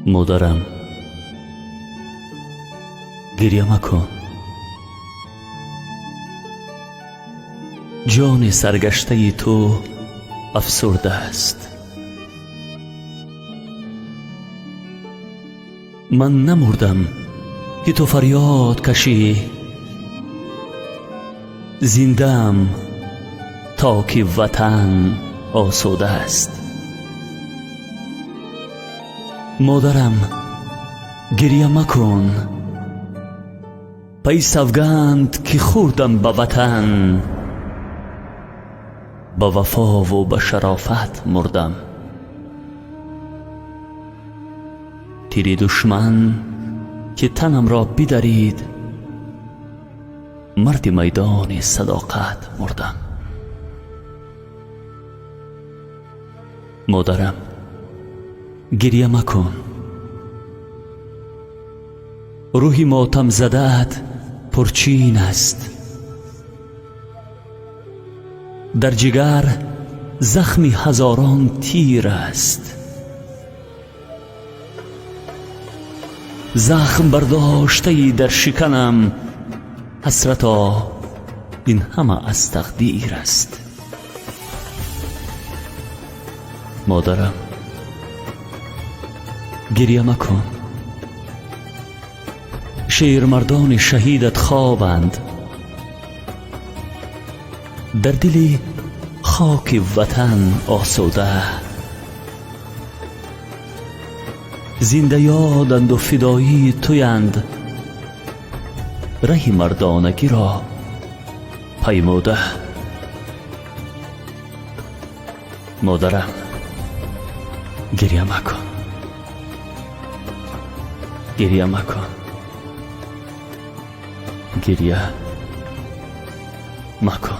مادرم گریه مکن. جان سرگشته تو افسرده است. من نمردم که تو فریاد کشی، زنده‌ام تا که وطن آسوده است. مادرم گریه مکن، پی سوگند که خوردم به وطن، به وفا و به شرافت مردم. تیر دشمن که تنم را بدرید، مرد میدان صداقت مردم. مادرم گریه مکن، روحی ماتم زده‌ات پرچین است. در جگر زخمی هزاران تیر است. زخم برداشته در شکنم، حسرتا این همه از تقدیر است. مادرم گریه مکن، شیرمردان شهیدت خوابند. در دل خاک وطن آسوده، زنده یادند و فدایی تویند، ره مردانگی را پیموده. مادرم گریه مکن، گریه مکن، گریه مکن.